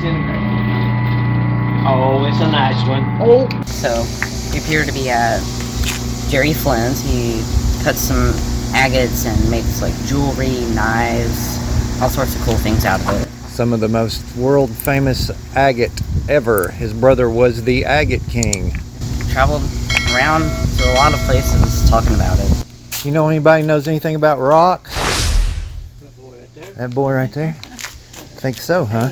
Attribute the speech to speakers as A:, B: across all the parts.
A: disintegrate. Oh, it's a nice one.
B: Oh. So, we appear to be at Jerry Flynn's. He cuts some agates and makes like jewelry, knives, all sorts of cool things out of it.
C: Some of the most world famous agate ever. His brother was the Agate King.
B: Traveled around to a lot of places talking about it.
C: You know anybody knows anything about rock?
A: That boy right there.
C: That boy right there? Think so, huh?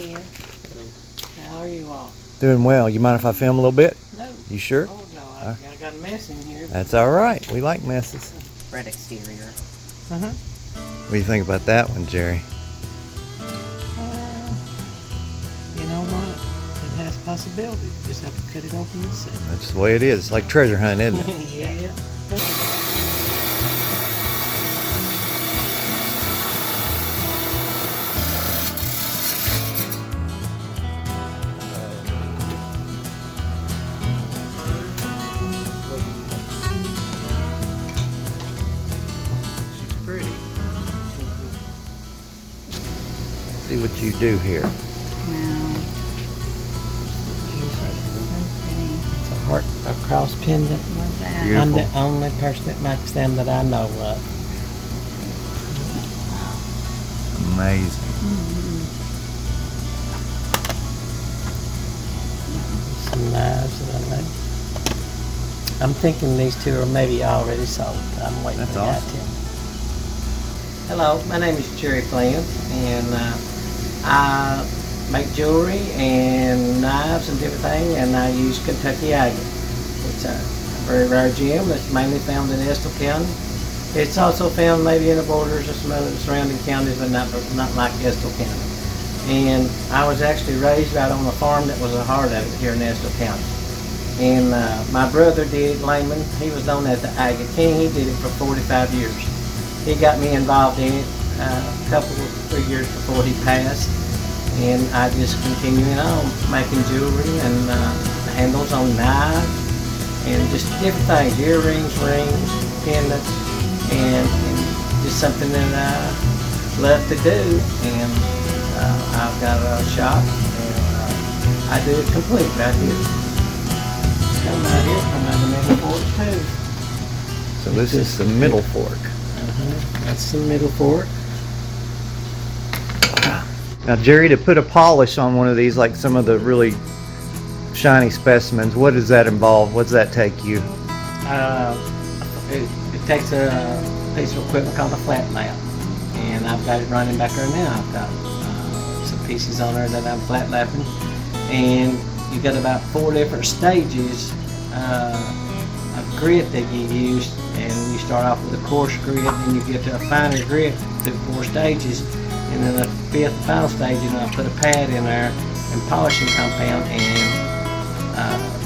A: How are you all?
C: Doing well. You mind if I film a little bit?
A: No.
C: You sure?
A: Oh, no. I got a mess in here.
C: That's all right. We like messes.
B: Red exterior.
A: Uh-huh.
C: What do you think about that one, Jerry?
A: You know what? It has possibilities. You just have to cut it open and see.
C: That's the way it is. It's like treasure hunt, isn't it?
A: Yeah.
C: Pretty. See what you do here.
A: It's a heart, a cross pendant. I'm the only person that makes them that I know of.
C: Amazing.
A: Some knives that I make. I'm thinking these two are maybe already sold. I'm waiting
C: That's
A: for that
C: awesome.
A: to. Hello, my name is Jerry Flynn, and I make jewelry and knives and different things, and I use Kentucky Agate. It's a very rare gem. It's mainly found in Estill County. It's also found maybe in the borders of some other surrounding counties, but not like Estill County. And I was actually raised right on a farm that was the heart of it here in Estill County. And my brother did layman. He was known as the Agate King. He did it for 45 years. He got me involved in it a couple of 3 years before he passed. And I just continued on making jewelry and handles on knives and just different things, earrings, rings, pendants, and just something that I love to do. And I've got a shop, and I do it complete right here. Come right here, come out the middle fork too.
C: So this is the middle fork.
A: That's the middle fork.
C: Now, Jerry, to put a polish on one of these, like some of the really shiny specimens, what does that involve? What does that take you?
A: It takes a piece of equipment called a flat lap, and I've got it running back there now. I've got some pieces on there that I'm flat lapping, and you got about 4 different stages of grit that you use, and you start off with a coarse grit, and you get to a finer grit through 4 stages, and then the 5th final stage, I put a pad in there and polishing compound and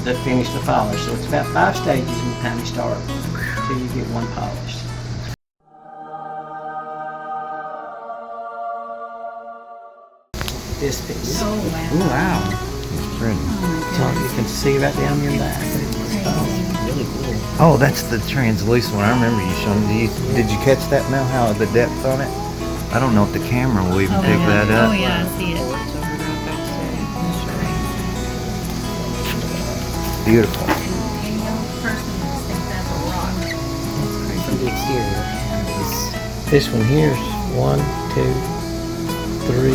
A: to finish the polish. So it's about 5 stages from the time you start until you get one polished. This piece.
B: Oh, wow.
C: Ooh, wow. It's pretty.
A: So you can see right down in that.
B: Really cool.
C: Oh, that's the translucent one. I remember you showing me. Did you catch that, Mel? How the depth on it? I don't know if the camera will even pick that up.
D: Oh yeah, I see it.
C: Beautiful.
D: Any young person just thinks that's a rock.
B: From the exterior.
A: This one here's 1, 2, 3,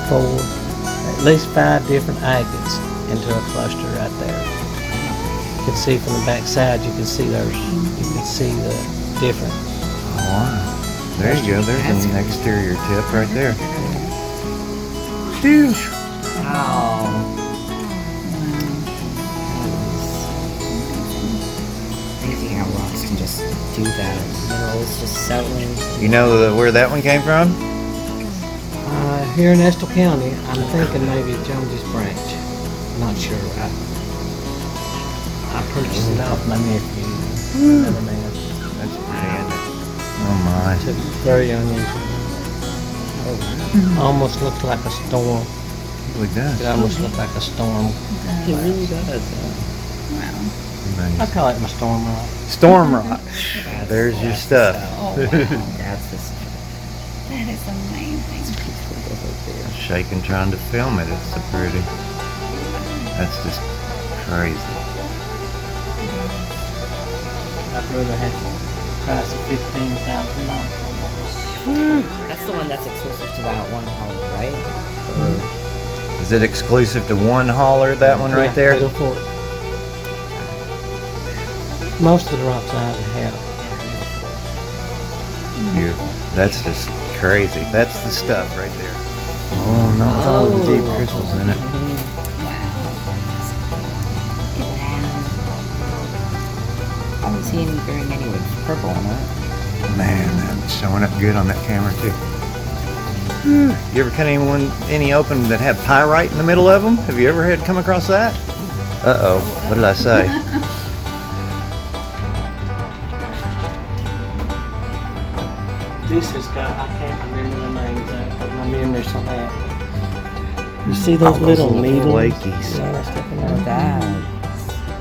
A: 4, at least 5 different agates into a cluster right there. You can see from the back side, you can see the different.
C: Oh, wow. There you go. There's an exterior tip right there. Phew.
B: Wow. Amazing how rocks can just do that. Minerals just settling.
C: You know where that one came from?
A: Here in Estill County, I'm thinking maybe Jones's Branch. I'm not sure. I purchased it off my nephew, another man.
C: That's pretty. Oh my.
A: It's very unusual. Almost looks like a storm.
C: It really does.
A: It almost looks like a storm.
B: It really does.
D: Wow.
A: I call it my storm rock.
C: Storm rock. There's your stuff.
D: Oh, wow.
B: That's the stuff.
D: That is amazing.
A: right there.
C: Shaking trying to film it. It's so pretty. That's just crazy.
A: My brother had the price of $15,000.
B: That's the one that's exclusive to that one home, right?
C: Is it exclusive to one hauler, that one right there?
A: Go for it. Most of the rocks I have.
C: Beautiful. That's just crazy. That's the stuff right there. Oh, not with all the deep crystals in it.
B: I haven't seen very many with purple on it.
C: Man, that's showing up good on that camera too. You ever cut any open that had pyrite in the middle of them? Have you ever come across that? Uh-oh, what did I say?
A: This has got, I can't remember the names of it, but my memory's so bad. You see those little needles?
C: flakies.
A: Yeah, sticking
B: Look
A: out.
B: at that.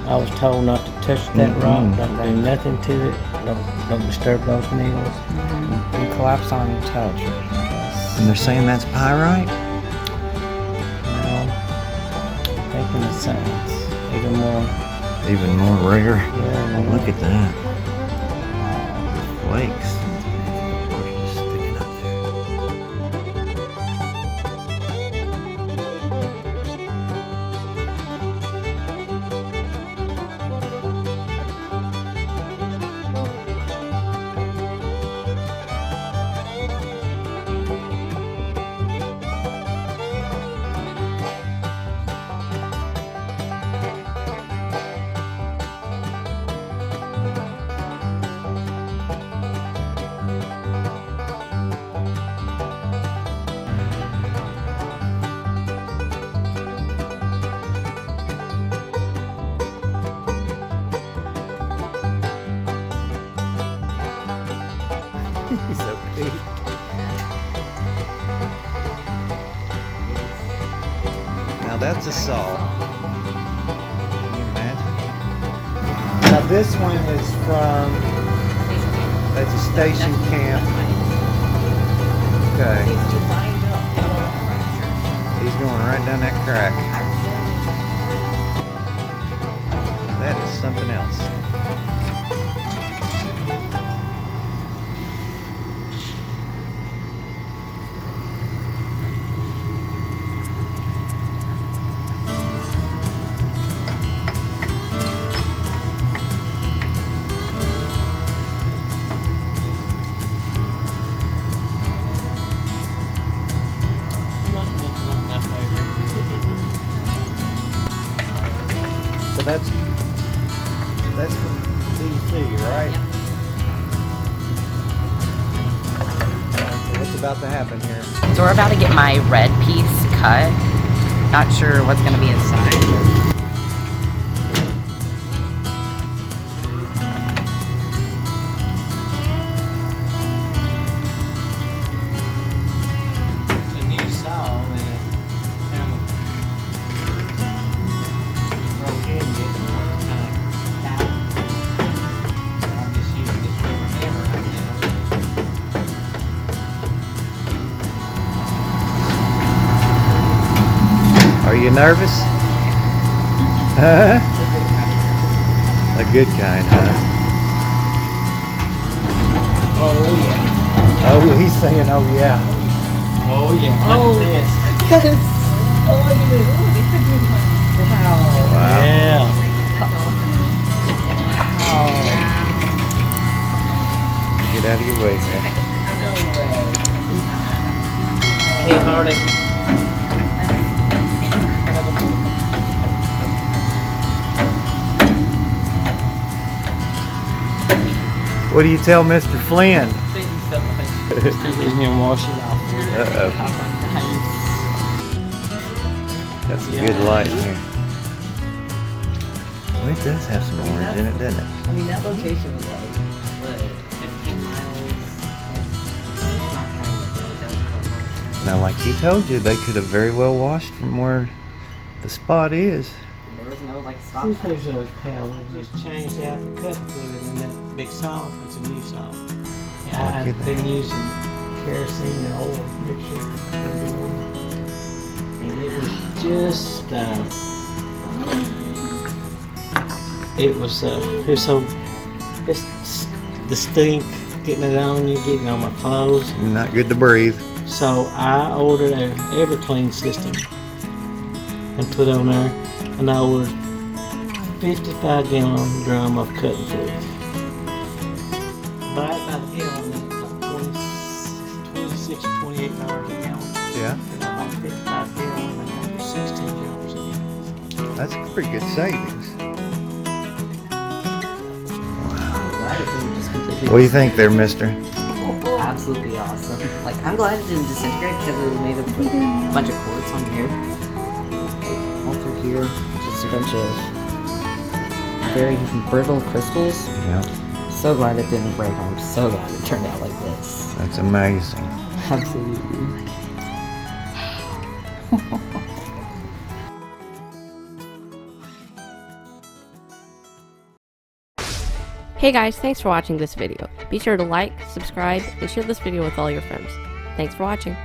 A: I was told not to touch that rock, don't do nothing to it, don't disturb those needles.
B: You collapse on your touch.
C: And they're saying that's pyrite?
A: Well, I'm thinking it sounds even more.
C: Even more rare.
A: Yeah,
C: Look at that. Flakes. Just sticking up He's so cute. Now that's a saw. Can you imagine? Now this one is from, that's a station camp. Okay. He's going right down that crack. That is something else. So that's from DC, right? So what's about to happen here?
B: So we're about to get my red piece cut. Not sure what's gonna be inside.
A: It's a new saw and it kind of broke in and it was kind of out. So I'm just using this rubber hammer right now.
C: Are you nervous? Huh? A good kind, huh?
A: Oh yeah.
C: Oh, he's saying, oh yeah.
A: Oh yeah. Look at this.
C: Wow.
A: Yeah.
C: Get out of your way, man.
A: Can't hardly.
C: What do you tell Mr. Flynn?
A: He's gonna wash it off.
C: Uh-oh. That's a good light in here. Well, it does have some orange in it, doesn't it?
B: I mean, that location was like, what, 15 miles?
C: Now, like he told you, they could have very well washed from where the spot is.
B: There was no, like, stop.
A: Since there's a panel, just changed out the cut to it and that big saw. It's a new saw. Yeah, I've been using kerosene and oil mixture. And it was just, it was so, it's the stink, getting it on you, getting it on my clothes.
C: Not good to breathe.
A: So I ordered a EverClean system and put on there, and I ordered 55-gallon drum of cutting fluid. Buy it by the gallon, it's like 26 or $28 a gallon.
C: Yeah.
A: And I bought 55 gallons and I $16 a gallon.
C: That's pretty good savings. What do you think there, mister?
B: Absolutely awesome. Like, I'm glad it didn't disintegrate because it was made of like, a bunch of quartz on here. All through here, just a bunch of very brittle crystals.
C: Yeah.
B: So glad it didn't break. I'm so glad it turned out like this.
C: That's amazing.
B: Absolutely.
E: Hey guys, thanks for watching this video. Be sure to like, subscribe, and share this video with all your friends. Thanks for watching.